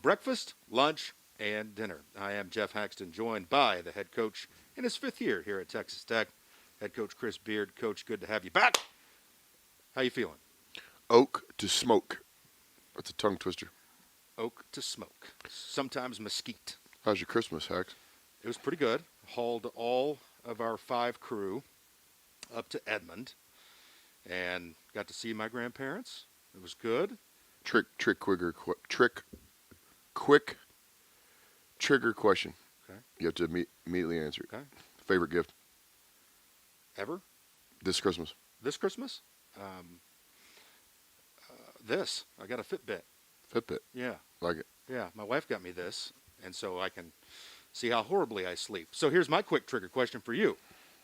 breakfast, lunch, and dinner. I am Jeff Haxton, joined by the head coach in his 5th year here at Texas Tech, head coach Chris Beard. Coach, good to have you back. How you feeling? Oak to smoke. That's a tongue twister. Oak to smoke, sometimes mesquite. How's your Christmas, Hax? It was pretty good. Hauled all of our 5 crew up to Edmond and got to see my grandparents. It was good. Quick trigger question. Okay. You have to immediately answer it. Okay. Favorite gift Ever? this Christmas? This Christmas? This. I got a Fitbit. Fitbit. Yeah. Like it. Yeah. My wife got me this, and so I can see how horribly I sleep. So here's my quick trigger question for you.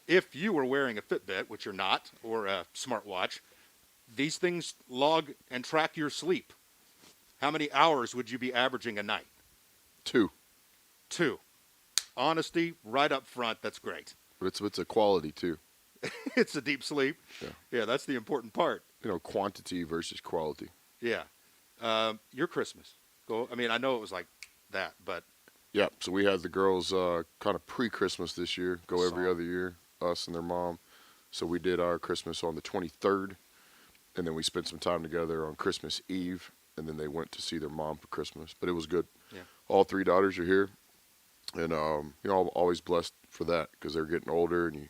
If you were wearing a Fitbit, which you're not, or a smartwatch, these things log and track your sleep. How many hours would you be averaging a night? 2. 2. Honesty, right up front, that's great. But it's a quality too. It's a deep sleep. Yeah. Yeah, that's the important part. Quantity versus quality. Yeah. Your Christmas. I know it was like that, but. Yeah, so we had the girls kind of pre-Christmas this year, go every other year, us and their mom. So we did our Christmas on the 23rd, and then we spent some time together on Christmas Eve, and then they went to see their mom for Christmas. But it was good. Yeah. All 3 daughters are here, and I'm always blessed for that because they're getting older, and you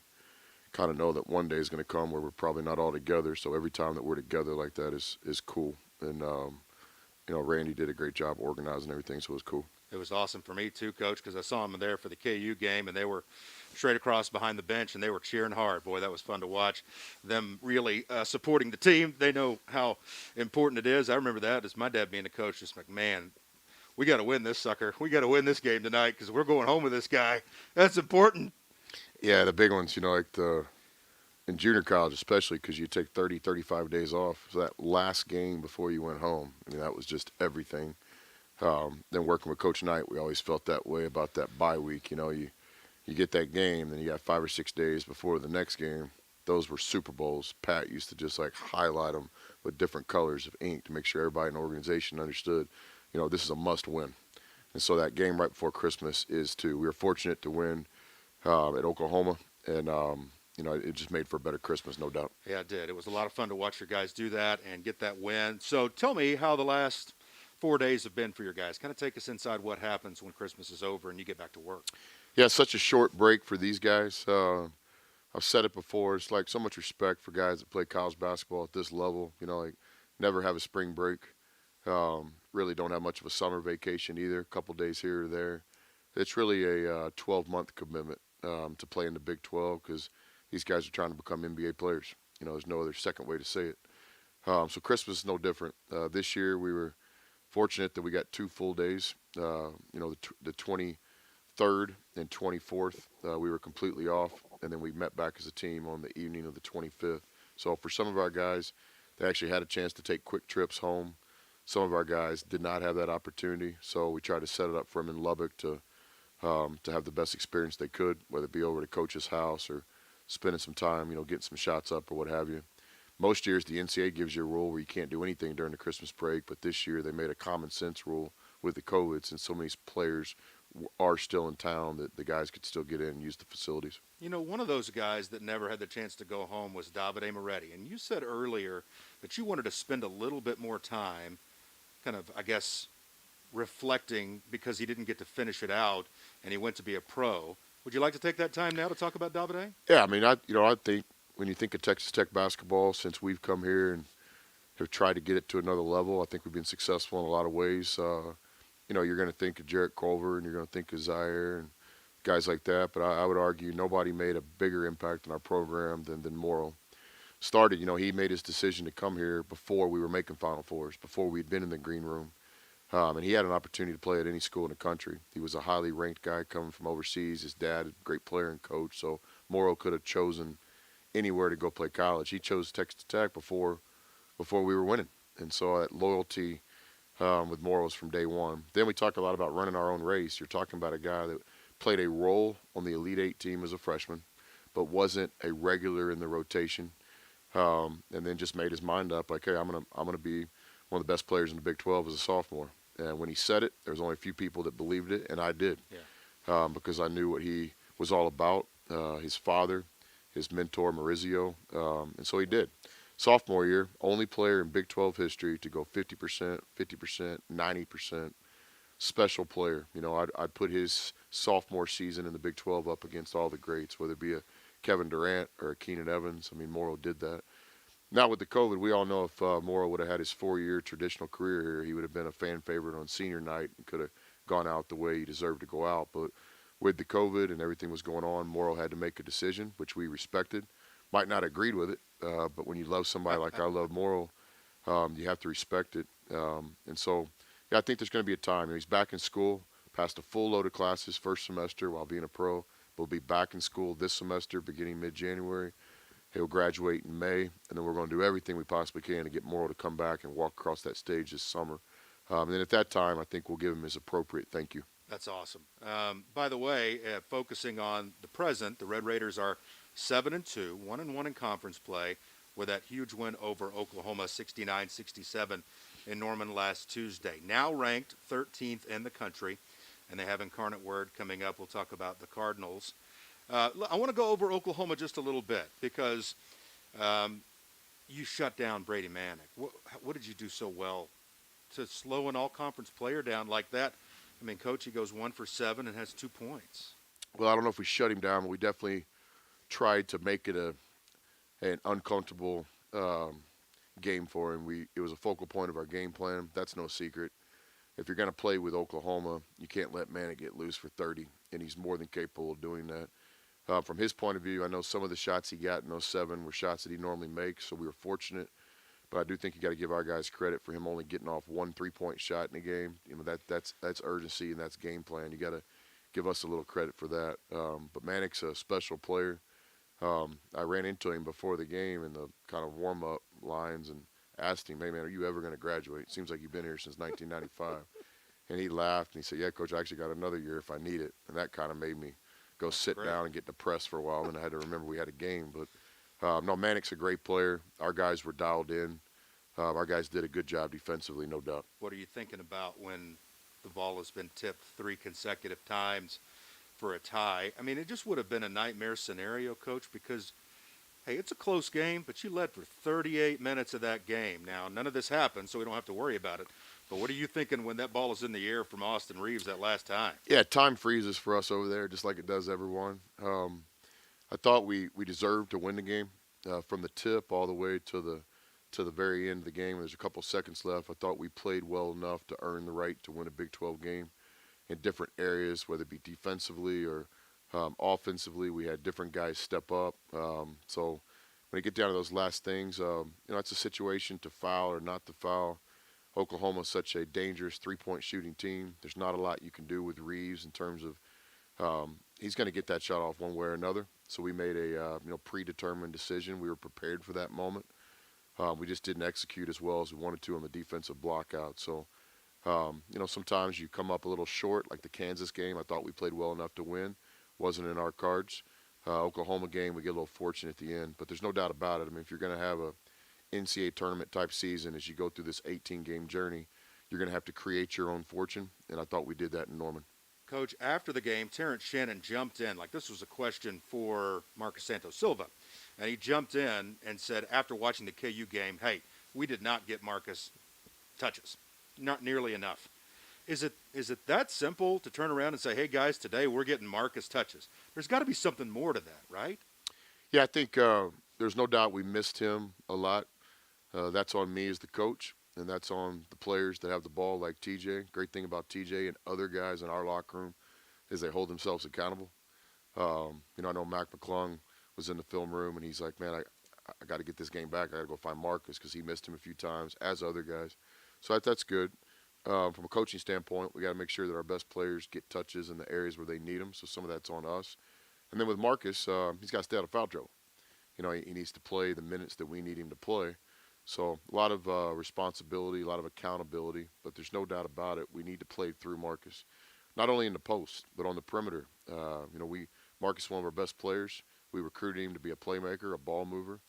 kind of know that one day is going to come where we're probably not all together. So every time that we're together like that is cool. And, Randy did a great job organizing everything, so it was cool. It was awesome for me too, Coach, because I saw them there for the KU game, and they were straight across behind the bench, and they were cheering hard. Boy, that was fun to watch. Them really supporting the team. They know how important it is. I remember that as my dad being a coach, just like, man, we got to win this sucker. We got to win this game tonight because we're going home with this guy. That's important. Yeah, the big ones, in junior college especially, because you take 30, 35 days off. So that last game before you went home, that was just everything. Then working with Coach Knight, we always felt that way about that bye week. You get that game, then you got 5 or 6 days before the next game. Those were Super Bowls. Pat used to just highlight them with different colors of ink to make sure everybody in the organization understood, this is a must win. And so that game right before Christmas is too. We were fortunate to win at Oklahoma, and it just made for a better Christmas, no doubt. Yeah, it did. It was a lot of fun to watch your guys do that and get that win. So tell me how the last 4 days have been for your guys. Kind of take us inside what happens when Christmas is over and you get back to work. Yeah, it's such a short break for these guys. I've said it before. It's like so much respect for guys that play college basketball at this level. Never have a spring break. Really don't have much of a summer vacation either. A couple days here or there. It's really a 12-month commitment to play in the Big 12 because these guys are trying to become NBA players. There's no other second way to say it. So Christmas is no different. This year we were fortunate that we got 2 full days. The 23rd and 24th, we were completely off, and then we met back as a team on the evening of the 25th. So for some of our guys, they actually had a chance to take quick trips home. Some of our guys did not have that opportunity, so we tried to set it up for them in Lubbock to have the best experience they could, whether it be over to Coach's house or spending some time, getting some shots up or what have you. Most years the NCAA gives you a rule where you can't do anything during the Christmas break, but this year they made a common sense rule with the COVID, since so many players are still in town that the guys could still get in and use the facilities. One of those guys that never had the chance to go home was Davide Moretti. And you said earlier that you wanted to spend a little bit more time kind of, I guess, reflecting because he didn't get to finish it out and he went to be a pro. Would you like to take that time now to talk about Davide? Yeah, I think when you think of Texas Tech basketball, since we've come here and have tried to get it to another level, I think we've been successful in a lot of ways. You're going to think of Jarrett Culver and you're going to think of Zaire and guys like that, but I would argue nobody made a bigger impact on our program than Morrow. Started, he made his decision to come here before we were making Final Fours, before we'd been in the green room. And he had an opportunity to play at any school in the country. He was a highly ranked guy coming from overseas. His dad, a great player and coach, so Morrow could have chosen anywhere to go play college. He chose Texas Tech before we were winning. And so that loyalty with Morrow was from day one. Then we talked a lot about running our own race. You're talking about a guy that played a role on the Elite Eight team as a freshman, but wasn't a regular in the rotation. And then just made his mind up like, hey, I'm gonna be one of the best players in the Big 12 as a sophomore. And when he said it, there was only a few people that believed it, and I did, Yeah. because I knew what he was all about, his father, his mentor, Maurizio, and so he did. Sophomore year, only player in Big 12 history to go 50%, 50%, 90%. Special player. I'd put his sophomore season in the Big 12 up against all the greats, whether it be a Kevin Durant or a Keenan Evans. I mean, Morrow did that. Now with the COVID, we all know if Morrow would have had his 4-year traditional career here, he would have been a fan favorite on senior night and could have gone out the way he deserved to go out. But with the COVID and everything was going on, Morrow had to make a decision, which we respected. Might not agreed with it, but when you love somebody like I love Morrow, you have to respect it. And so, yeah, I think there's going to be a time. He's back in school, passed a full load of classes first semester while being a pro. But will be back in school this semester, beginning mid-January. He'll graduate in May, and then we're going to do everything we possibly can to get Morrow to come back and walk across that stage this summer. And then at that time, I think we'll give him his appropriate thank you. That's awesome. By the way, focusing on the present, the Red Raiders are 7-2, 1-1 in conference play, with that huge win over Oklahoma, 69-67 in Norman last Tuesday. Now ranked 13th in the country, and they have Incarnate Word coming up. We'll talk about the Cardinals. I want to go over Oklahoma just a little bit because you shut down Brady Manick. What did you do so well to slow an all-conference player down like that? I mean, Coach, he goes 1 for 7 and has 2 points. Well, I don't know if we shut him down, but we definitely tried to make it an uncomfortable game for him. It was a focal point of our game plan. That's no secret. If you're going to play with Oklahoma, you can't let Manick get loose for 30, and he's more than capable of doing that. From his point of view, I know some of the shots he got in 07 were shots that he normally makes, so we were fortunate. But I do think you got to give our guys credit for him only getting off 1 3-point shot in a game. That's urgency and that's game plan. You got to give us a little credit for that. But Manick's a special player. I ran into him before the game in the kind of warm-up lines and asked him, "Hey man, are you ever going to graduate? It seems like you've been here since 1995." And he laughed and he said, "Yeah, Coach, I actually got another year if I need it." And that kind of made me go sit down and get depressed for a while. And I had to remember we had a game. But no, Manick's a great player. Our guys were dialed in. Our guys did a good job defensively, no doubt. What are you thinking about when the ball has been tipped 3 consecutive times for a tie? I mean, it just would have been a nightmare scenario, Coach, because, hey, it's a close game, but you led for 38 minutes of that game. Now, none of this happened, so we don't have to worry about it. But what are you thinking when that ball is in the air from Austin Reeves that last time? Yeah, time freezes for us over there, just like it does everyone. I thought we deserved to win the game from the tip all the way to the very end of the game. There's a couple seconds left. I thought we played well enough to earn the right to win a Big 12 game in different areas, whether it be defensively or offensively. We had different guys step up. So when you get down to those last things, it's a situation to foul or not to foul. Oklahoma's such a dangerous three-point shooting team. There's not a lot you can do with Reeves in terms of he's going to get that shot off one way or another. So we made a predetermined decision. We were prepared for that moment. We just didn't execute as well as we wanted to on the defensive block out. So, sometimes you come up a little short, like the Kansas game. I thought we played well enough to win. Wasn't in our cards. Oklahoma game, we get a little fortunate at the end. But there's no doubt about it. I mean, if you're going to have a NCAA tournament type season as you go through this 18-game journey, you're going to have to create your own fortune, and I thought we did that in Norman. Coach, after the game, Terrence Shannon jumped in. Like this was a question for Marcus Santos Silva. And he jumped in and said, after watching the KU game, hey, we did not get Marcus touches. Not nearly enough. Is it that simple to turn around and say, hey, guys, today we're getting Marcus touches? There's got to be something more to that, right? Yeah, I think there's no doubt we missed him a lot. That's on me as the coach, and that's on the players that have the ball like TJ. Great thing about TJ and other guys in our locker room is they hold themselves accountable. I know Mac McClung was in the film room, and he's like, man, I got to get this game back. I got to go find Marcus because he missed him a few times, as other guys. So that's good. From a coaching standpoint, we got to make sure that our best players get touches in the areas where they need them. So some of that's on us. And then with Marcus, he's got to stay out of foul trouble. He needs to play the minutes that we need him to play. So a lot of responsibility, a lot of accountability, but there's no doubt about it. We need to play through Marcus, not only in the post, but on the perimeter. Marcus is one of our best players. We recruited him to be a playmaker, a ball mover.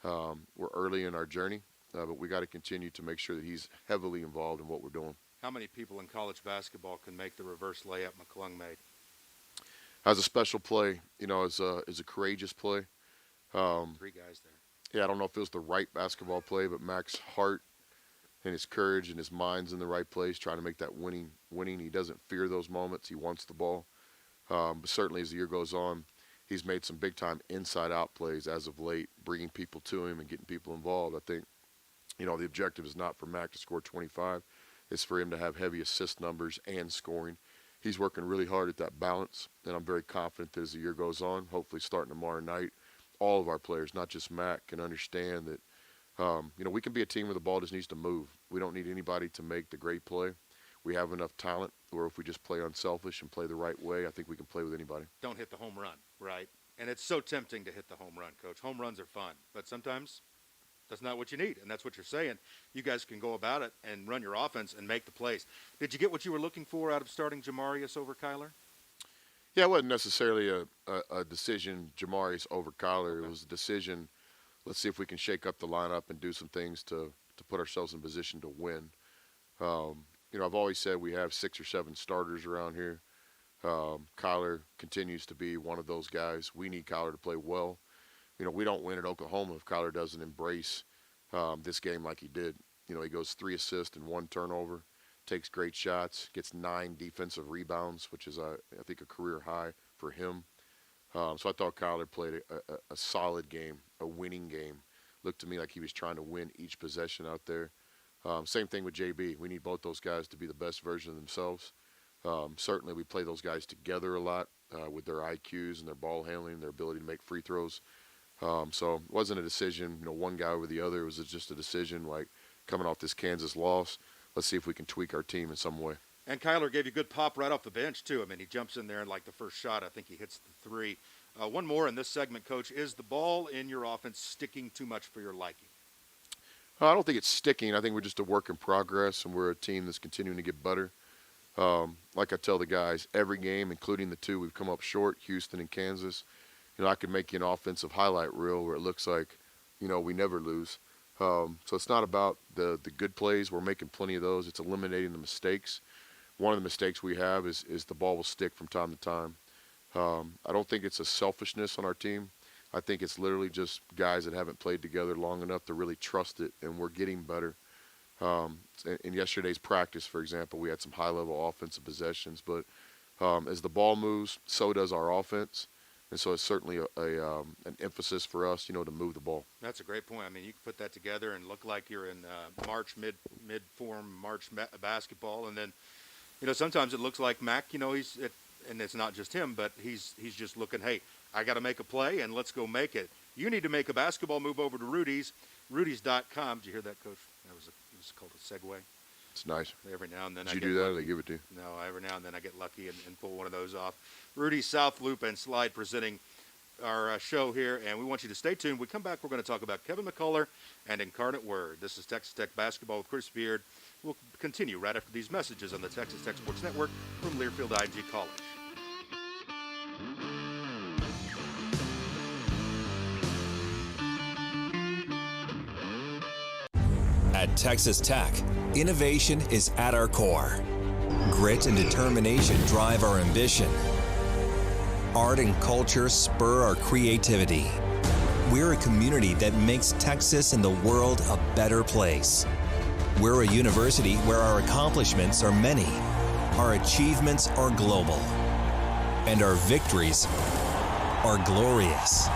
We're early in our journey, but we got to continue to make sure that he's heavily involved in what we're doing. How many people in college basketball can make the reverse layup McClung made? As a special play, as a courageous play. Three guys there. Yeah, I don't know if it was the right basketball play, but Mac's heart and his courage and his mind's in the right place, trying to make that winning. He doesn't fear those moments. He wants the ball. But certainly as the year goes on, he's made some big time inside out plays as of late, bringing people to him and getting people involved. I think, the objective is not for Mac to score 25. It's for him to have heavy assist numbers and scoring. He's working really hard at that balance, and I'm very confident that as the year goes on, hopefully starting tomorrow night, all of our players, not just Mac, can understand that we can be a team where the ball just needs to move. We don't need anybody to make the great play. We have enough talent where if we just play unselfish and play the right way, I think we can play with anybody. Don't hit the home run, right? And it's so tempting to hit the home run, Coach. Home runs are fun, but sometimes that's not what you need, and that's what you're saying. You guys can go about it and run your offense and make the plays. Did you get what you were looking for out of starting Jamarius over Kyler? Yeah, it wasn't necessarily a decision, Jamarius over Kyler. Okay. It was a decision, let's see if we can shake up the lineup and do some things to put ourselves in position to win. I've always said we have 6 or 7 starters around here. Kyler continues to be one of those guys. We need Kyler to play well. We don't win at Oklahoma if Kyler doesn't embrace this game like he did. He goes 3 assists and 1 turnover, takes great shots, gets 9 defensive rebounds, which is, I think, a career high for him. So I thought Kyler played a solid game, a winning game. Looked to me like he was trying to win each possession out there. Same thing with JB. We need both those guys to be the best version of themselves. Certainly we play those guys together a lot with their IQs and their ball handling, their ability to make free throws. So it wasn't a decision, one guy over the other. It was just a decision like coming off this Kansas loss, let's see if we can tweak our team in some way. And Kyler gave you a good pop right off the bench, too. I mean, he jumps in there and like the first shot, I think he hits the 3. One more in this segment, Coach. Is the ball in your offense sticking too much for your liking? I don't think it's sticking. I think we're just a work in progress, and we're a team that's continuing to get better. Like I tell the guys, every game, including the 2 we've come up short, Houston and Kansas, I could make you an offensive highlight reel where it looks like, we never lose. So it's not about the good plays. We're making plenty of those. It's eliminating the mistakes. One of the mistakes we have is the ball will stick from time to time. I don't think it's a selfishness on our team. I think it's literally just guys that haven't played together long enough to really trust it, and we're getting better. In yesterday's practice, for example, we had some high-level offensive possessions, but as the ball moves, so does our offense. And so it's certainly an emphasis for us, to move the ball. That's a great point. I mean, you can put that together and look like you're in March, mid-form March basketball. And then, sometimes it looks like Mac, and it's not just him, but he's just looking, hey, I got to make a play, and let's go make it. You need to make a basketball move over to Rudy's, Rudy's.com. Did you hear that, Coach? It was called a segue. It's nice. Every now and then Did you do that, or they give it to you? No, every now and then I get lucky and pull one of those off. Rudy's South Loop and Slide presenting our show here, and we want you to stay tuned. We come back, we're going to talk about Kevin McCullough and Incarnate Word. This is Texas Tech Basketball with Chris Beard. We'll continue right after these messages on the Texas Tech Sports Network from Learfield IMG College. At Texas Tech, innovation is at our core. Grit and determination drive our ambition. Art and culture spur our creativity. We're a community that makes Texas and the world a better place. We're a university where our accomplishments are many, our achievements are global, and our victories are glorious.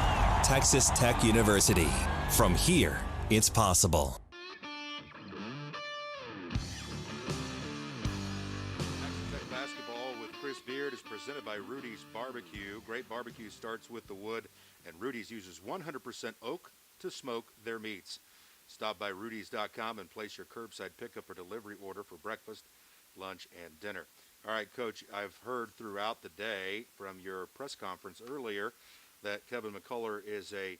Texas Tech University. From here, it's possible. Is presented by Rudy's Barbecue. Great barbecue starts with the wood, and Rudy's uses 100% oak to smoke their meats. Stop by Rudy's.com and place your curbside pickup or delivery order for breakfast, lunch, and dinner. All right, Coach, I've heard throughout the day from your press conference earlier that Kevin McCullough is a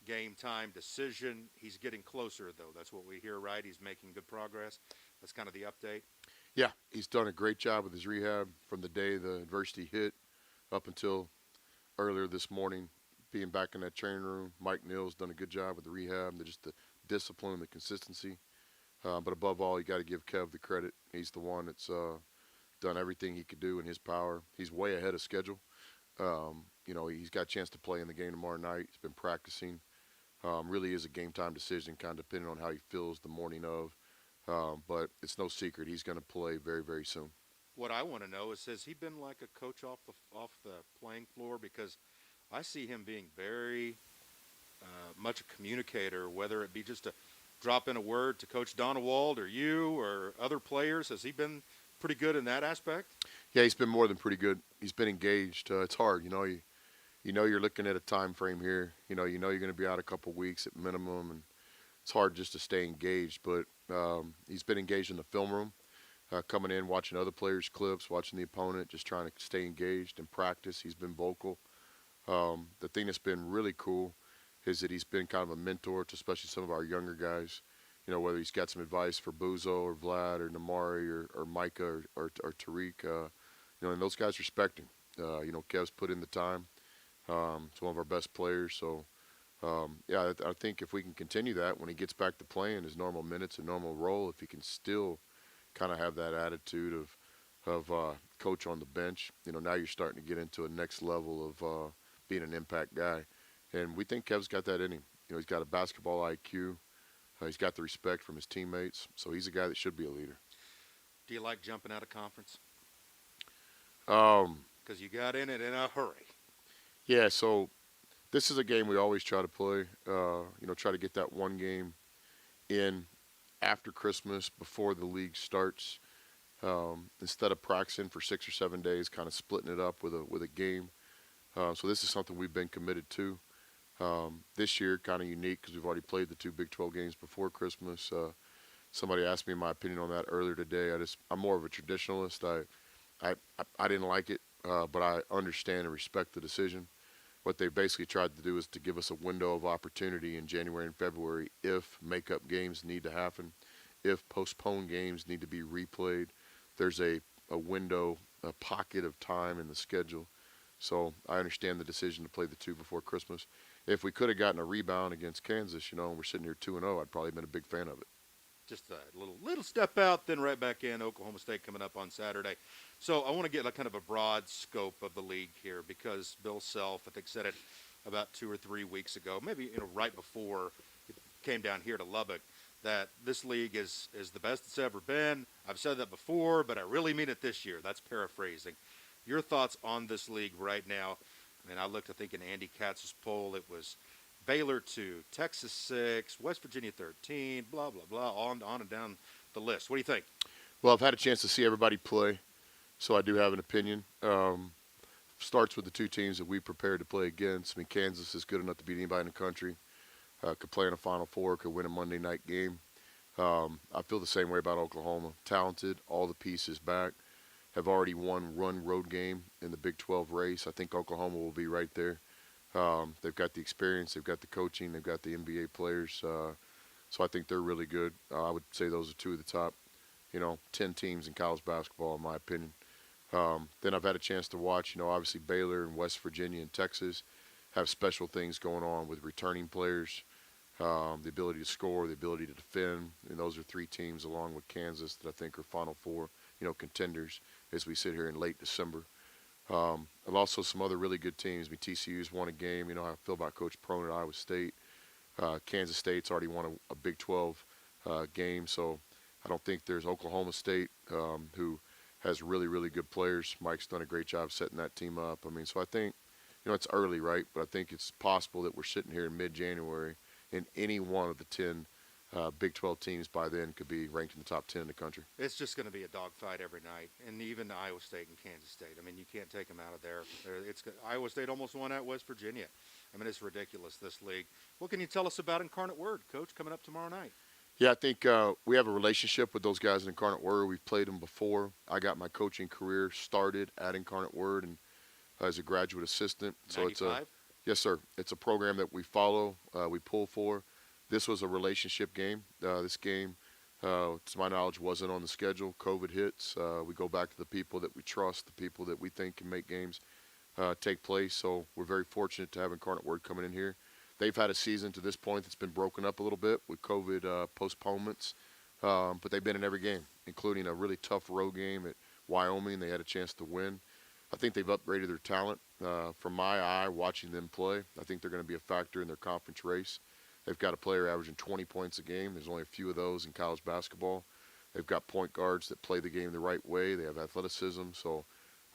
game-time decision. He's getting closer, though. That's what we hear, right? He's making good progress. That's kind of the update. Yeah, he's done a great job with his rehab from the day the adversity hit up until earlier this morning, being back in that training room. Mike Neal's done a good job with the rehab and just the discipline and the consistency. But above all, you got to give Kev the credit. He's the one that's done everything he could do in his power. He's way ahead of schedule. He's got a chance to play in the game tomorrow night. He's been practicing. Really is a game time decision, kind of depending on how he feels the morning of. But it's no secret he's going to play very, very soon. What I want to know is, has he been like a coach off the playing floor? Because I see him being very much a communicator, whether it be just to drop in a word to Coach Donewald or you or other players. Has he been pretty good in that aspect? Yeah, he's been more than pretty good. He's been engaged. It's hard, you're looking at a time frame here. You're going to be out a couple weeks at minimum, and it's hard just to stay engaged. But he's been engaged in the film room, coming in, watching other players' clips, watching the opponent, just trying to stay engaged in practice. He's been vocal. The thing that's been really cool is that he's been kind of a mentor to especially some of our younger guys. Whether he's got some advice for Buzo or Vlad or Namari or Micah or Tariq, and those guys respect him. Kev's put in the time. He's one of our best players. So, I think if we can continue that when he gets back to playing his normal minutes and normal role, if he can still kind of have that attitude of coach on the bench, now you're starting to get into a next level of being an impact guy. And we think Kev's got that in him. He's got a basketball IQ. He's got the respect from his teammates. So he's a guy that should be a leader. Do you like jumping out of conference? Um, Because you got in it in a hurry. yeah, so this is a game we always try to play. Try to get that one game in after Christmas before the league starts. Instead of practicing for 6 or 7 days, kind of splitting it up with a game. So this is something we've been committed to. This year, kind of unique because we've already played the 2 Big 12 games before Christmas. Somebody asked me my opinion on that earlier today. I'm more of a traditionalist. I didn't like it, but I understand and respect the decision. What they basically tried to do is to give us a window of opportunity in January and February if makeup games need to happen, if postponed games need to be replayed. There's a window, a pocket of time in the schedule. So I understand the decision to play the 2 before Christmas. If we could have gotten a rebound against Kansas, and we're sitting here 2-0, I'd probably been a big fan of it. Just a little step out, then right back in. Oklahoma State coming up on Saturday. So I want to get like kind of a broad scope of the league here because Bill Self, I think, said it about 2 or 3 weeks ago, maybe right before it came down here to Lubbock, that this league is the best it's ever been. I've said that before, but I really mean it this year. That's paraphrasing. Your thoughts on this league right now? I mean, I looked, I think, in Andy Katz's poll, it was Baylor 2, Texas 6, West Virginia 13, blah, blah, blah, on and down the list. What do you think? Well, I've had a chance to see everybody play, so I do have an opinion. Starts with the 2 teams that we prepared to play against. I mean, Kansas is good enough to beat anybody in the country. Could play in a Final Four, could win a Monday night game. I feel the same way about Oklahoma. Talented, all the pieces back. Have already won one road game in the Big 12 race. I think Oklahoma will be right there. They've got the experience, they've got the coaching, they've got the NBA players. So I think they're really good. I would say those are 2 of the top, 10 teams in college basketball, in my opinion. Then I've had a chance to watch, obviously Baylor and West Virginia and Texas have special things going on with returning players, the ability to score, the ability to defend. And those are 3 teams along with Kansas that I think are Final Four, contenders as we sit here in late December. And also some other really good teams. I mean, TCU's won a game. How I feel about Coach Prone at Iowa State. Kansas State's already won a Big 12 game. So I don't think there's Oklahoma State, who has really, really good players. Mike's done a great job setting that team up. I mean, so I think, it's early, right? But I think it's possible that we're sitting here in mid-January and any one of the 10 Big 12 teams by then could be ranked in the top 10 in the country. It's just going to be a dogfight every night, and even Iowa State and Kansas State. I mean, you can't take them out of there. Iowa State almost won at West Virginia. I mean, it's ridiculous, this league. What can you tell us about Incarnate Word, Coach, coming up tomorrow night? Yeah, I think we have a relationship with those guys in Incarnate Word. We've played them before. I got my coaching career started at Incarnate Word and as a graduate assistant. 95? Yes, sir. It's a program that we follow, we pull for. This was a relationship game. This game, to my knowledge, wasn't on the schedule. COVID hits. We go back to the people that we trust, the people that we think can make games take place. So we're very fortunate to have Incarnate Word coming in here. They've had a season to this point that's been broken up a little bit with COVID postponements. but they've been in every game, including a really tough road game at Wyoming. They had a chance to win. I think they've upgraded their talent. From my eye, watching them play, I think they're going to be a factor in their conference race. They've got a player averaging 20 points a game. There's only a few of those in college basketball. They've got point guards that play the game the right way. They have athleticism. So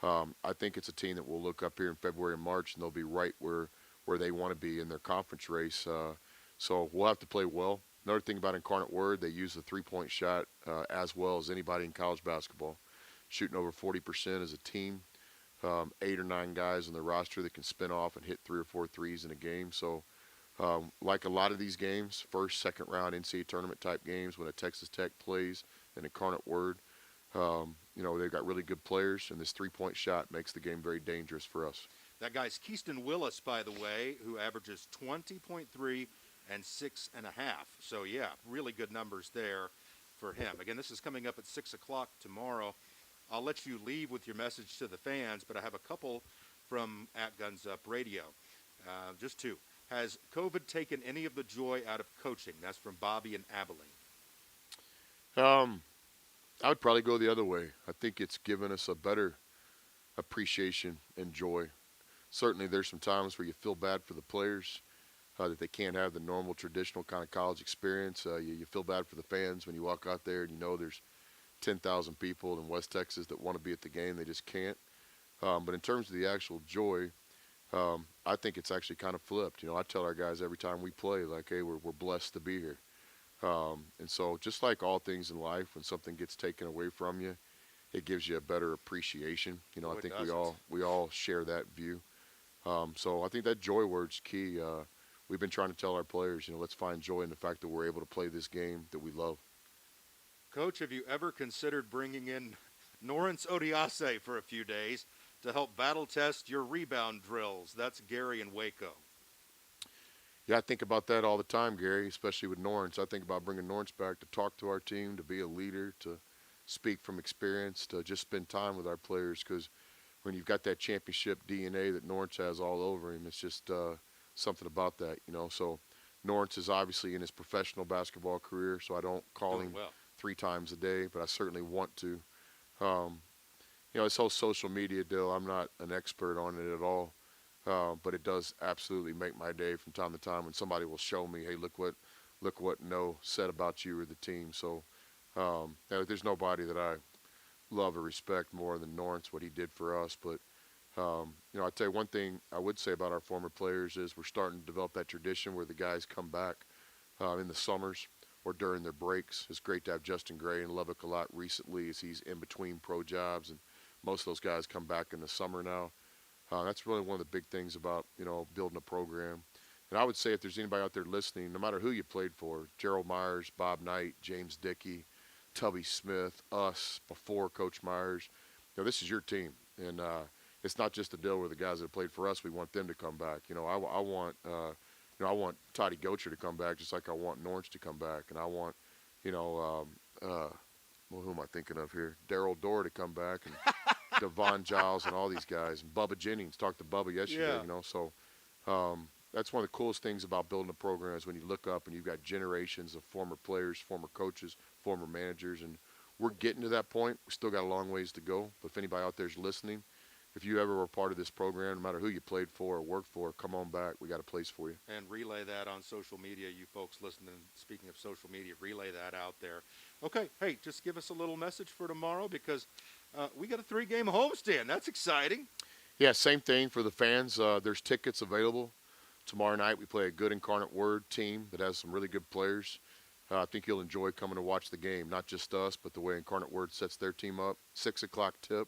I think it's a team that we'll look up here in February and March, and they'll be right where they want to be in their conference race. So we'll have to play well. Another thing about Incarnate Word, they use the three-point shot as well as anybody in college basketball, shooting over 40% as a team. 8 or 9 guys on the roster that can spin off and hit 3 or 4 threes in a game. So like a lot of these games, first, second round NCAA tournament type games when a Texas Tech plays an Incarnate Word, they've got really good players, and this three-point shot makes the game very dangerous for us. That guy's Keaston Willis, by the way, who averages 20.3 and 6.5. So, yeah, really good numbers there for him. Again, this is coming up at 6 o'clock tomorrow. I'll let you leave with your message to the fans, but I have a couple from At Guns Up Radio. Just two. Has COVID taken any of the joy out of coaching? That's from Bobby in Abilene. I would probably go the other way. I think it's given us a better appreciation and joy. Certainly there's some times where you feel bad for the players that they can't have the normal traditional kind of college experience. You feel bad for the fans when you walk out there and you know there's 10,000 people in West Texas that want to be at the game. They just can't. But in terms of the actual joy, I think it's actually kind of flipped. I tell our guys every time we play, like, hey, we're blessed to be here. And so just like all things in life, when something gets taken away from you, it gives you a better appreciation. I think we all share that view. So I think that joy word's key. We've been trying to tell our players, let's find joy in the fact that we're able to play this game that we love. Coach, have you ever considered bringing in Norrance Odiase for a few days to help battle test your rebound drills? That's Gary in Waco. Yeah, I think about that all the time, Gary, especially with Norrance. I think about bringing Norrance back to talk to our team, to be a leader, to speak from experience, to just spend time with our players, because when you've got that championship DNA that Norrance has all over him, it's just something about that, So Norrance is obviously in his professional basketball career, so I don't call him 3 times a day, but I certainly want to. This whole social media deal, I'm not an expert on it at all, but it does absolutely make my day from time to time when somebody will show me, hey, look what No said about you or the team. So there's nobody that I love or respect more than Norrance, what he did for us. But I'll tell you one thing I would say about our former players is we're starting to develop that tradition where the guys come back in the summers or during their breaks. It's great to have Justin Gray in Lubbock a lot recently as he's in between pro jobs, and most of those guys come back in the summer now. That's really one of the big things about, building a program. And I would say if there's anybody out there listening, no matter who you played for, Gerald Myers, Bob Knight, James Dickey, Tubby Smith, us, before Coach Myers, this is your team. And it's not just a deal where the guys that have played for us, we want them to come back. I want Toddy Gocher to come back just like I want Norrance to come back. And I want, who am I thinking of here? Darryl Dorr to come back, and Devon Giles and all these guys. And Bubba Jennings, talked to Bubba yesterday, So that's one of the coolest things about building a program is when you look up and you've got generations of former players, former coaches, former managers. And we're getting to that point. We still got a long ways to go. But if anybody out there is listening, if you ever were part of this program, no matter who you played for or worked for, come on back. We got a place for you. And relay that on social media. You folks listening, speaking of social media, relay that out there. Okay, hey, just give us a little message for tomorrow because we got a 3-game homestand. That's exciting. Yeah, same thing for the fans. There's tickets available. Tomorrow night we play a good Incarnate Word team that has some really good players. I think you'll enjoy coming to watch the game, not just us, but the way Incarnate Word sets their team up. 6 o'clock tip.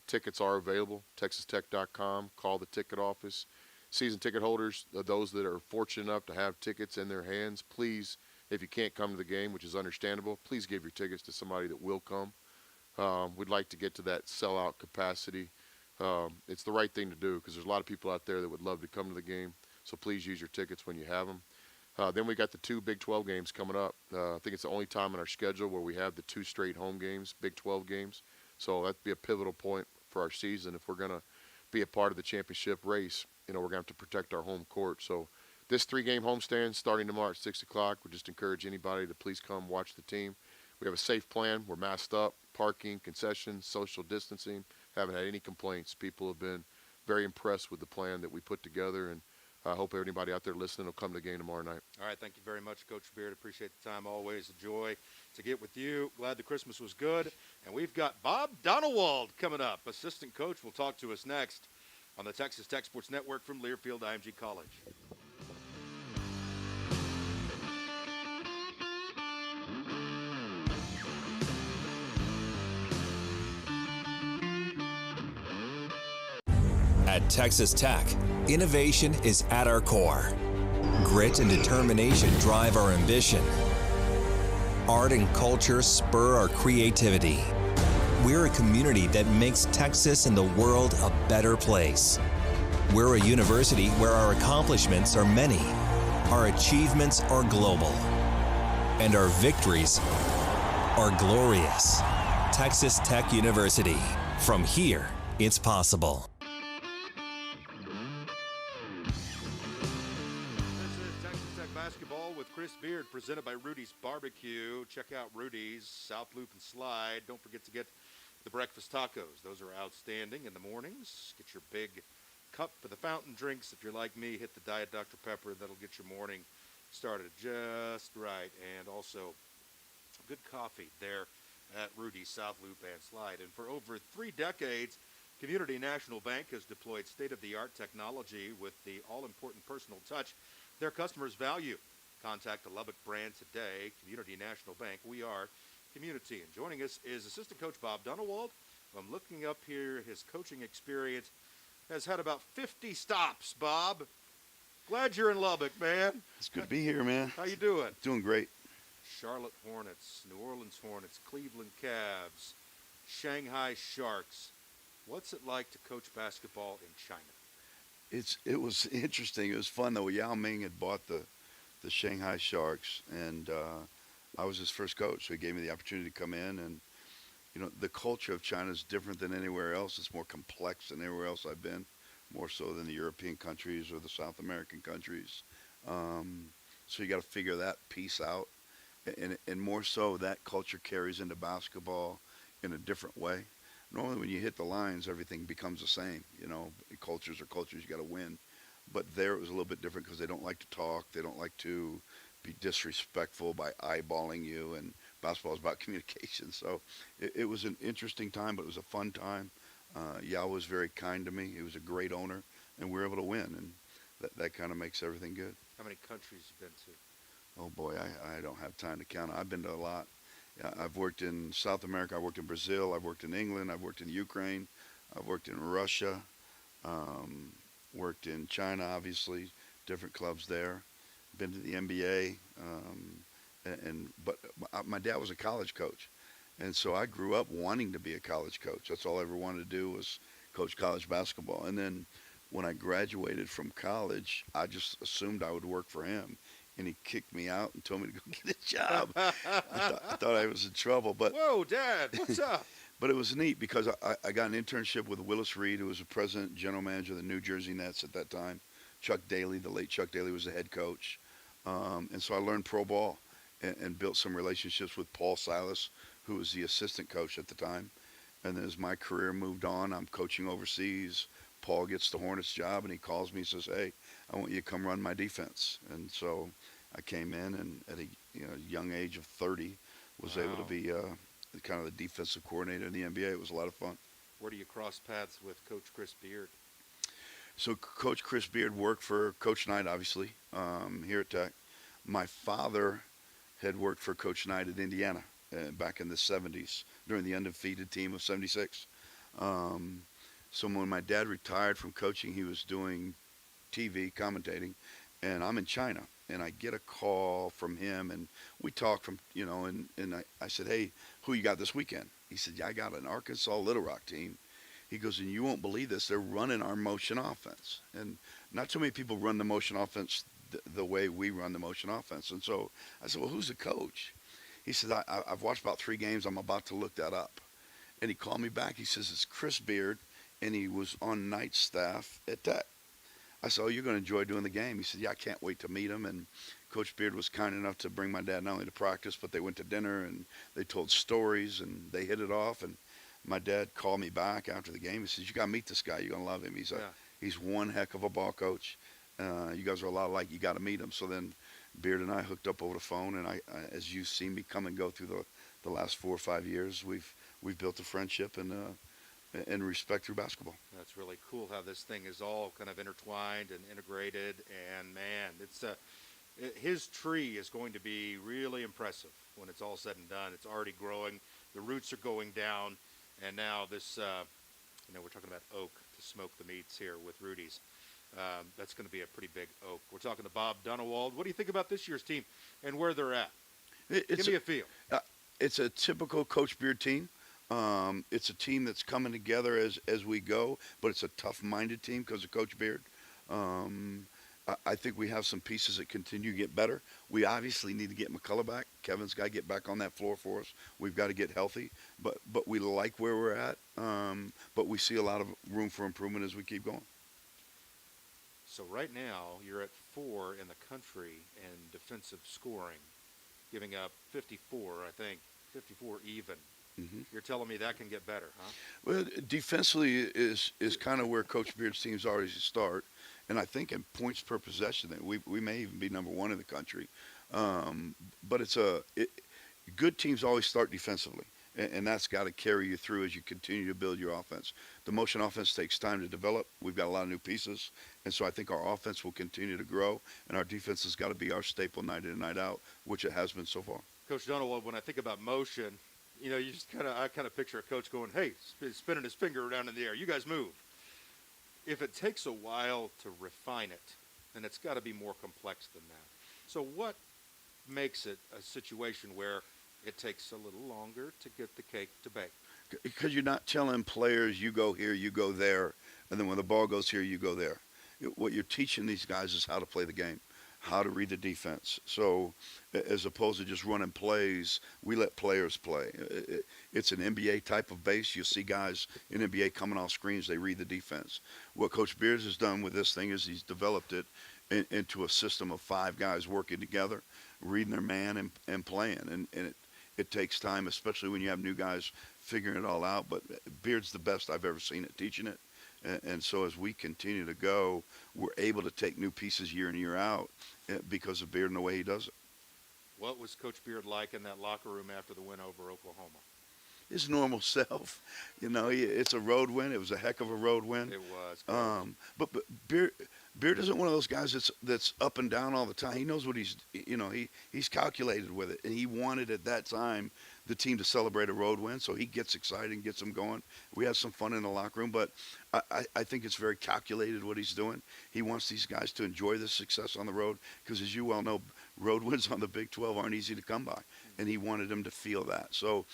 Tickets are available, texastech.com. Call the ticket office. Season ticket holders, those that are fortunate enough to have tickets in their hands, please, if you can't come to the game, which is understandable, please give your tickets to somebody that will come. We'd like to get to that sellout capacity. It's the right thing to do because there's a lot of people out there that would love to come to the game. So please use your tickets when you have them. Then we got the 2 Big 12 games coming up. I think it's the only time in our schedule where we have the 2 straight home games, Big 12 games. So that'd be a pivotal point for our season. If we're going to be a part of the championship race, we're going to have to protect our home court. So this 3-game homestand starting tomorrow at 6 o'clock. We just encourage anybody to please come watch the team. We have a safe plan. We're masked up, parking, concessions, social distancing. Haven't had any complaints. People have been very impressed with the plan that we put together, and I hope everybody out there listening will come to the game tomorrow night. All right, thank you very much, Coach Beard. Appreciate the time. Always a joy to get with you. Glad the Christmas was good. And we've got Bob Donewald coming up, assistant coach. Will talk to us next on the Texas Tech Sports Network from Learfield IMG College. At Texas Tech, innovation is at our core. Grit and determination drive our ambition. Art and culture spur our creativity. We're a community that makes Texas and the world a better place. We're a university where our accomplishments are many, our achievements are global, and our victories are glorious. Texas Tech University. From here, it's possible. Basketball with Chris Beard, presented by Rudy's Barbecue. Check out Rudy's, South Loop and Slide. Don't forget to get the breakfast tacos. Those are outstanding in the mornings. Get your big cup for the fountain drinks. If you're like me, hit the Diet Dr. Pepper. That'll get your morning started just right. And also good coffee there at Rudy's, South Loop and Slide. And for over 3 decades, Community National Bank has deployed state-of-the-art technology with the all-important personal touch their customers value. Contact the Lubbock brand today. Community National Bank. We are community. And joining us is assistant coach Bob Donewald. I'm looking up here. His coaching experience has had about 50 stops. Bob, glad you're in Lubbock, man. It's good to be here, man. How you doing? Doing great. Charlotte Hornets, New Orleans Hornets, Cleveland Cavs, Shanghai Sharks. What's it like to coach basketball in China? It was interesting. It was fun though. Yao Ming had bought the Shanghai Sharks, and I was his first coach. So he gave me the opportunity to come in, and the culture of China is different than anywhere else. It's more complex than anywhere else I've been, more so than the European countries or the South American countries. So you got to figure that piece out, and more so that culture carries into basketball in a different way. Normally when you hit the lines, everything becomes the same. Cultures are cultures, you got to win. But there it was a little bit different because they don't like to talk. They don't like to be disrespectful by eyeballing you, and basketball is about communication. So it was an interesting time, but it was a fun time. Yao was very kind to me. He was a great owner, and we were able to win, and that kind of makes everything good. How many countries you been to? Oh, boy, I don't have time to count. I've been to a lot. I've worked in South America. I've worked in Brazil. I've worked in England. I've worked in Ukraine. I've worked in Russia. Worked in China, obviously, different clubs there. Been to the NBA. But my dad was a college coach, and so I grew up wanting to be a college coach. That's all I ever wanted to do was coach college basketball. And then when I graduated from college, I just assumed I would work for him. And he kicked me out and told me to go get a job. I thought I was in trouble. But whoa, Dad, what's up? But it was neat because I got an internship with Willis Reed, who was the president, general manager of the New Jersey Nets at that time. Chuck Daly, the late Chuck Daly, was the head coach. And so I learned pro ball and built some relationships with Paul Silas, who was the assistant coach at the time. And then as my career moved on, I'm coaching overseas. Paul gets the Hornets job, and he calls me and says, "Hey, I want you to come run my defense." And so I came in, and at a young age of 30, was able to be kind of the defensive coordinator in the NBA. It was a lot of fun. Where do you cross paths with Coach Chris Beard? So Coach Chris Beard worked for Coach Knight, obviously, here at Tech. My father had worked for Coach Knight at Indiana back in the 70s during the undefeated team of 76. So when my dad retired from coaching, he was doing TV commentating, and I'm in China, and I get a call from him, and we talk and I said, "Hey, who you got this weekend?" He said, "Yeah, I got an Arkansas Little Rock team." He goes, "And you won't believe this, they're running our motion offense." And not too many people run the motion offense the way we run the motion offense. And so I said, "Well, who's the coach?" He said, I've watched about 3 games. I'm about to look that up. And he called me back. He says, "It's Chris Beard," and he was on Knight's staff at Tech. I said, "Oh, you're going to enjoy doing the game." He said, "Yeah, I can't wait to meet him." And Coach Beard was kind enough to bring my dad not only to practice, but they went to dinner and they told stories and they hit it off. And my dad called me back after the game. He says, "You got to meet this guy. You're gonna love him. He's one heck of a ball coach. You guys are a lot alike. You got to meet him." So then Beard and I hooked up over the phone, and I as you've seen me come and go through the last 4 or 5 years, we've built a friendship and respect through basketball. That's really cool how this thing is all kind of intertwined and integrated. And man, his tree is going to be really impressive when it's all said and done. It's already growing. The roots are going down. And now this, we're talking about oak to smoke the meats here with Rudy's. That's going to be a pretty big oak. We're talking to Bob Dunewald. What do you think about this year's team and where they're at? Give me a feel. It's a typical Coach Beard team. It's a team that's coming together as we go, but it's a tough-minded team because of Coach Beard. I think we have some pieces that continue to get better. We obviously need to get McCullough back. Kevin's got to get back on that floor for us. We've got to get healthy, but we like where we're at. But we see a lot of room for improvement as we keep going. So right now, you're at 4 in the country in defensive scoring, giving up 54, I think, 54 even. Mm-hmm. You're telling me that can get better, huh? Well, defensively is kind of where Coach Beard's teams already start, and I think in points per possession, we may even be number 1 in the country. But good teams always start defensively, and that's got to carry you through as you continue to build your offense. The motion offense takes time to develop. We've got a lot of new pieces, and so I think our offense will continue to grow, and our defense has got to be our staple night in and night out, which it has been so far. Coach Dunewald, when I think about motion, I kind of picture a coach going, "Hey," spinning his finger around in the air. "You guys move." If it takes a while to refine it, then it's got to be more complex than that. So what makes it a situation where it takes a little longer to get the cake to bake? Because you're not telling players, you go here, you go there, and then when the ball goes here, you go there. What you're teaching these guys is how to play the game, how to read the defense. So as opposed to just running plays, we let players play. It's an NBA type of base. You'll see guys in NBA coming off screens, they read the defense. What Coach Beard has done with this thing is he's developed it into a system of 5 guys working together, reading their man and playing. And it takes time, especially when you have new guys figuring it all out. But Beard's the best I've ever seen at teaching it. And so as we continue to go, we're able to take new pieces year in, year out because of Beard and the way he does it. What was Coach Beard like in that locker room after the win over Oklahoma? His normal self. It's a road win. It was a heck of a road win. It was. But Beard isn't one of those guys that's up and down all the time. He knows what he's calculated with it, and he wanted at that time the team to celebrate a road win, so he gets excited and gets them going. We had some fun in the locker room, but I think it's very calculated what he's doing. He wants these guys to enjoy the success on the road because, as you well know, road wins on the Big 12 aren't easy to come by, and he wanted them to feel that. So,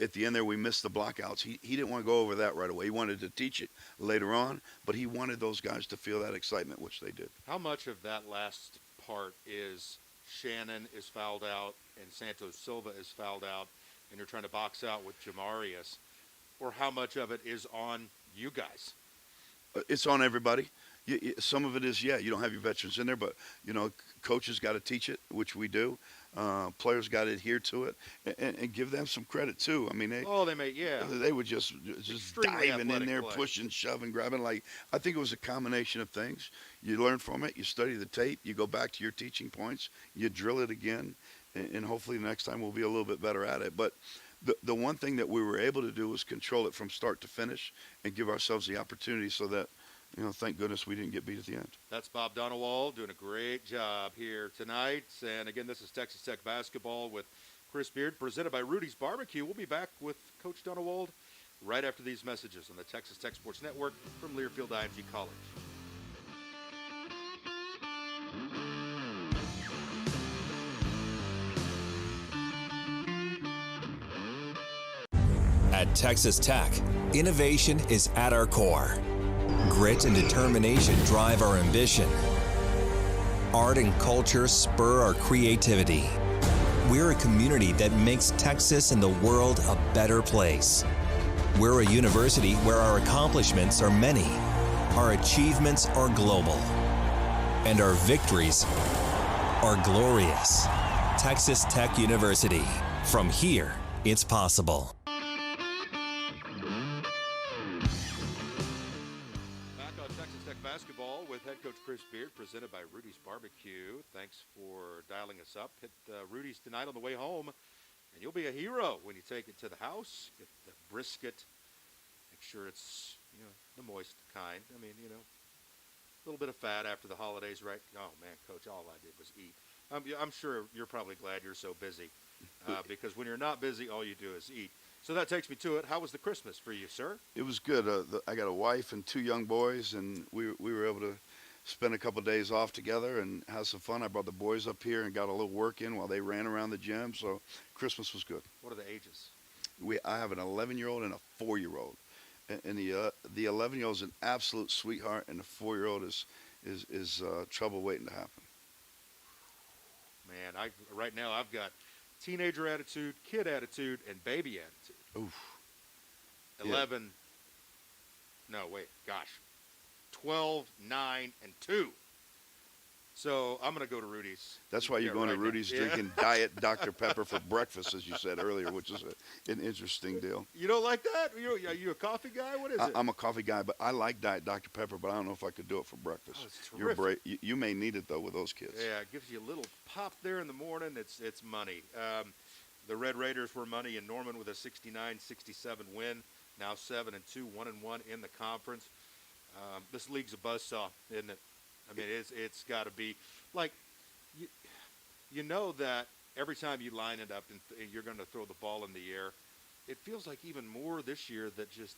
at the end there, we missed the blockouts. He didn't want to go over that right away. He wanted to teach it later on, but he wanted those guys to feel that excitement, which they did. How much of that last part is Shannon is fouled out and Santos Silva is fouled out and you're trying to box out with Jamarius, or how much of it is on you guys? It's on everybody. Some of it is, you don't have your veterans in there, but, coaches got to teach it, which we do. Players got to adhere to it and give them some credit, too. I mean, they were just diving in there, pushing, shoving, grabbing. I think it was a combination of things. You learn from it. You study the tape. You go back to your teaching points. You drill it again, and hopefully the next time we'll be a little bit better at it. But the one thing that we were able to do was control it from start to finish and give ourselves the opportunity so that, thank goodness we didn't get beat at the end. That's Bob Dunewald doing a great job here tonight. And again, this is Texas Tech Basketball with Chris Beard, presented by Rudy's Barbecue. We'll be back with Coach Dunewald right after these messages on the Texas Tech Sports Network from Learfield IMG College. At Texas Tech, innovation is at our core. Grit and determination drive our ambition. Art and culture spur our creativity. We're a community that makes Texas and the world a better place. We're a university where our accomplishments are many, our achievements are global, and our victories are glorious. Texas Tech University. From here, it's possible. Back on Texas Tech basketball with head coach Chris Beard, presented by Rudy's Barbecue. Thanks for dialing us up. Hit Rudy's tonight on the way home, and you'll be a hero when you take it to the house. Get the brisket. Make sure it's, the moist kind. I mean, a little bit of fat after the holidays, right? Oh, man, Coach, all I did was eat. I'm sure you're probably glad you're so busy because when you're not busy, all you do is eat. So that takes me to it. How was the Christmas for you, sir? It was good. I got a wife and 2 young boys, and we were able to spend a couple of days off together and have some fun. I brought the boys up here and got a little work in while they ran around the gym. So Christmas was good. What are the ages? I have an 11-year-old and a 4-year-old, and the 11-year-old is an absolute sweetheart, and the 4-year-old is trouble waiting to happen. Man, right now I've got teenager attitude, kid attitude, and baby attitude. Oof. 11, no, wait, gosh. 12, 9, and 2. So I'm going to go to Rudy's. That's why you're going to Rudy's now. drinking Diet Dr. Pepper for breakfast, as you said earlier, which is an interesting deal. You don't like that? Are you a coffee guy? What is it? I'm a coffee guy, but I like Diet Dr. Pepper, but I don't know if I could do it for breakfast. Oh, it's terrific. You may need it, though, with those kids. Yeah, it gives you a little pop there in the morning. It's money. The Red Raiders were money in Norman with a 69-67 win. Now 7-2, 1-1 in the conference. This league's a buzzsaw, isn't it? I mean, it's got to be like you know that every time you line it up and you're going to throw the ball in the air, it feels like even more this year that just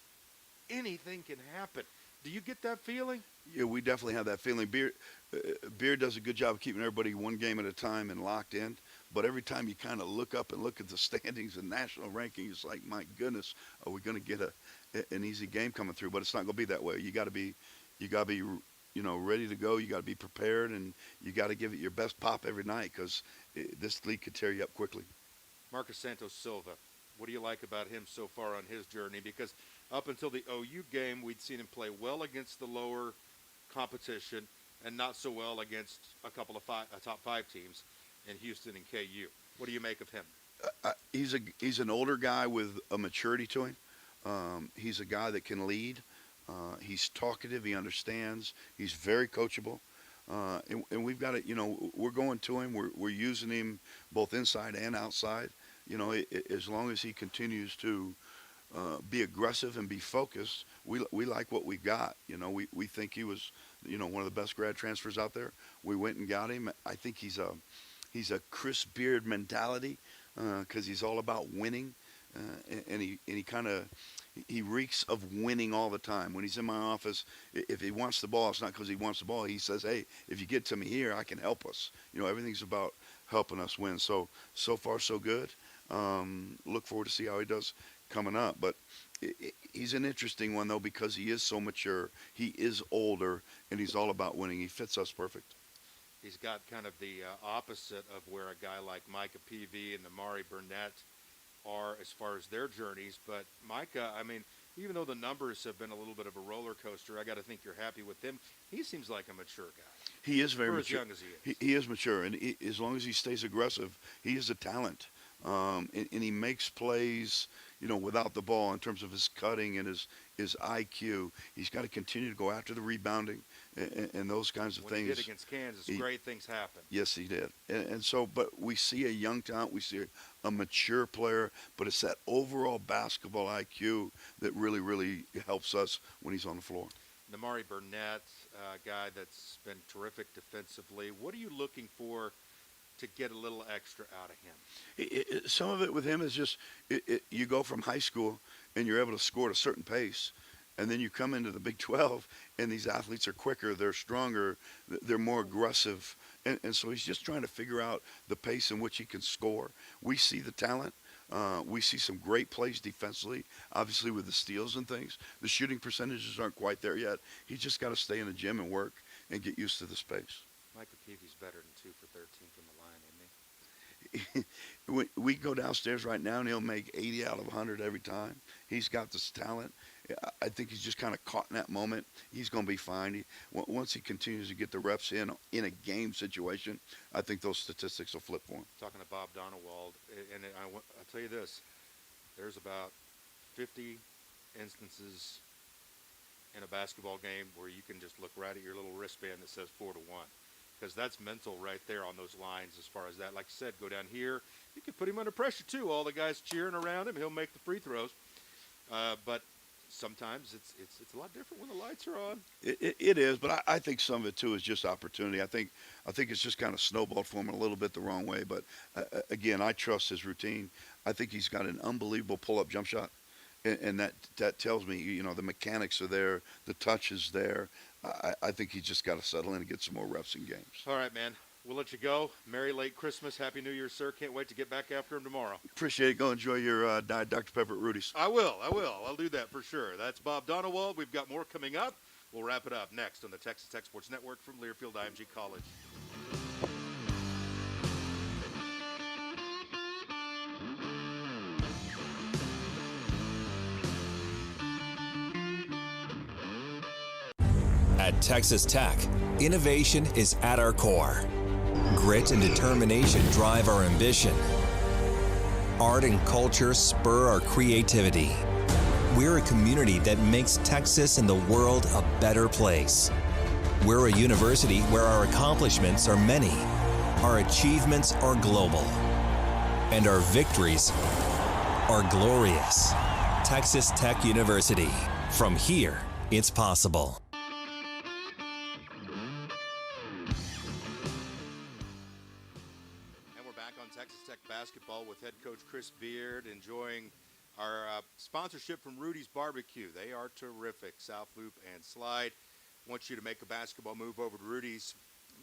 anything can happen. Do you get that feeling? Yeah, we definitely have that feeling. Beard does a good job of keeping everybody one game at a time and locked in. But every time you kind of look up and look at the standings and national rankings, it's like, my goodness, are we going to get an easy game coming through? But it's not going to be that way. You got to be ready to go. You got to be prepared, and you got to give it your best pop every night because this league could tear you up quickly. Marcus Santos Silva, what do you like about him so far on his journey? Because up until the OU game, we'd seen him play well against the lower competition and not so well against a couple of top 5 teams in Houston and KU. What do you make of him? He's an older guy with a maturity to him. He's a guy that can lead. He's talkative. He understands. He's very coachable. And we've got to, we're going to him. We're using him both inside and outside. As long as he continues to be aggressive and be focused, we like what we got. We think he was, one of the best grad transfers out there. We went and got him. I think he's a Chris Beard mentality because he's all about winning, and he reeks of winning all the time. When he's in my office, if he wants the ball, it's not because he wants the ball. He says, "Hey, if you get to me here, I can help us." Everything's about helping us win. So far so good. Look forward to see how he does coming up. But he's an interesting one though because he is so mature. He is older, and he's all about winning. He fits us perfect. He's got kind of the opposite of where a guy like Micah Peavy and Amari Burnett are as far as their journeys. But Micah, I mean, even though the numbers have been a little bit of a roller coaster, I got to think you're happy with him. He seems like a mature guy. He is very mature. mature. As young as he is. He is mature, and as long as he stays aggressive, he is a talent. And he makes plays, without the ball in terms of his cutting and his IQ. He's got to continue to go after the rebounding and those kinds of when things. He did against Kansas, great things happened. Yes, he did. And so, but we see a young talent, we see a mature player, but it's that overall basketball IQ that really, really helps us when he's on the floor. Amari Burnett, a guy that's been terrific defensively. What are you looking for to get a little extra out of him? Some of it with him is just you go from high school and you're able to score at a certain pace, and then you come into the Big 12 and these athletes are quicker, they're stronger, they're more aggressive, and so he's just trying to figure out the pace in which he can score. We see the talent. We see some great plays defensively, obviously with the steals and things. The shooting percentages aren't quite there yet. He's just got to stay in the gym and work and get used to the space. Michael Peavy's better than 2 for 13 from the line, isn't he? We go downstairs right now and he'll make 80 out of 100 every time. He's got this talent, I think he's just kind of caught in that moment. He's going to be fine. Once he continues to get the reps in a game situation, I think those statistics will flip for him. Talking to Bob Donewald, and I'll tell you this: there's about 50 instances in a basketball game where you can just look right at your little wristband that says 4-1, because that's mental right there on those lines. As far as that, like you said, go down here. You can put him under pressure too. All the guys cheering around him, he'll make the free throws. But sometimes it's a lot different when the lights are on. It is, but I think some of it too is just opportunity. I think it's just kind of snowballed for him a little bit the wrong way. But again, I trust his routine. I think he's got an unbelievable pull-up jump shot, and that tells me, you know, the mechanics are there, the touch is there. I think he's just got to settle in and get some more reps in games. All right, man. We'll let you go. Merry late Christmas. Happy New Year, sir. Can't wait to get back after him tomorrow. Appreciate it. Go enjoy your Diet Dr. Pepper at Rudy's. I will. I'll do that for sure. That's Bob Donewald. We've got more coming up. We'll wrap it up next on the Texas Tech Sports Network from Learfield IMG College. At Texas Tech, innovation is at our core. Grit and determination drive our ambition. Art and culture spur our creativity. We're a community that makes Texas and the world a better place. We're a university where our accomplishments are many, our achievements are global, and our victories are glorious. Texas Tech University. From here, it's possible. Basketball with head coach Chris Beard, enjoying our sponsorship from Rudy's Barbecue. They are terrific. South Loop and Slide. Want you to make a basketball move over to Rudy's.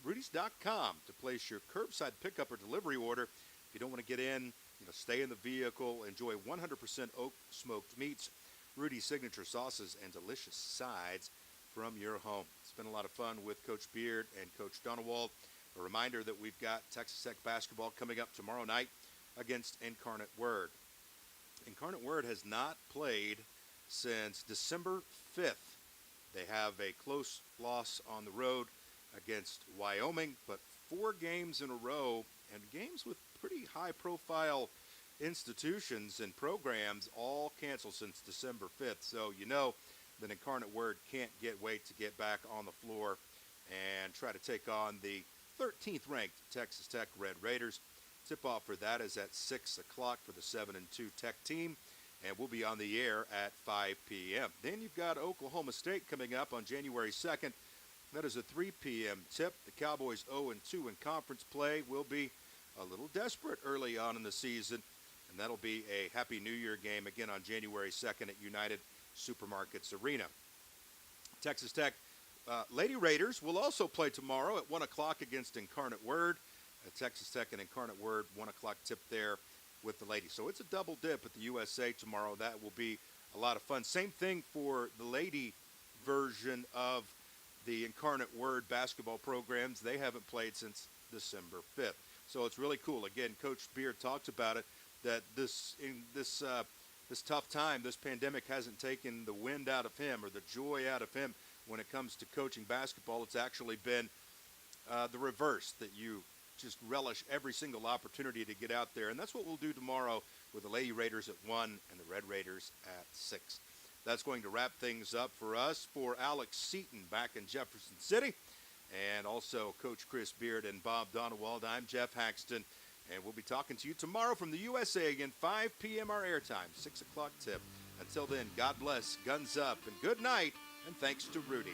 Rudy's.com to place your curbside pickup or delivery order. If you don't want to get in, stay in the vehicle. Enjoy 100% oak smoked meats, Rudy's signature sauces, and delicious sides from your home. It's been a lot of fun with Coach Beard and Coach Donewald. A reminder that we've got Texas Tech basketball coming up tomorrow night against Incarnate Word. Incarnate Word has not played since December 5th. They have a close loss on the road against Wyoming, but 4 games in a row, and games with pretty high-profile institutions and programs all canceled since December 5th. So you know that Incarnate Word can't wait to get back on the floor and try to take on the 13th ranked Texas Tech Red Raiders. Tip-off for that is at 6 o'clock for the 7-2 Tech team, and we'll be on the air at 5 p.m. Then you've got Oklahoma State coming up on January 2nd. That is a 3 p.m. tip. The Cowboys 0-2 in conference play will be a little desperate early on in the season, and that'll be a Happy New Year game again on January 2nd at United Supermarkets Arena. Texas Tech Lady Raiders will also play tomorrow at 1 o'clock against Incarnate Word. Texas Tech and Incarnate Word, 1 o'clock tip there with the ladies. So it's a double dip at the USA tomorrow. That will be a lot of fun. Same thing for the lady version of the Incarnate Word basketball programs. They haven't played since December 5th. So it's really cool. Again, Coach Beard talked about it, that this tough time, this pandemic hasn't taken the wind out of him or the joy out of him when it comes to coaching basketball. It's actually been the reverse, that you just relish every single opportunity to get out there. And that's what we'll do tomorrow with the Lady Raiders at 1 and the Red Raiders at 6. That's going to wrap things up for us. For Alex Seaton back in Jefferson City, and also Coach Chris Beard and Bob Donewald, I'm Jeff Haxton, and we'll be talking to you tomorrow from the USA again, 5 p.m. our airtime, 6 o'clock tip. Until then, God bless, guns up, and good night, and thanks to Rudy's.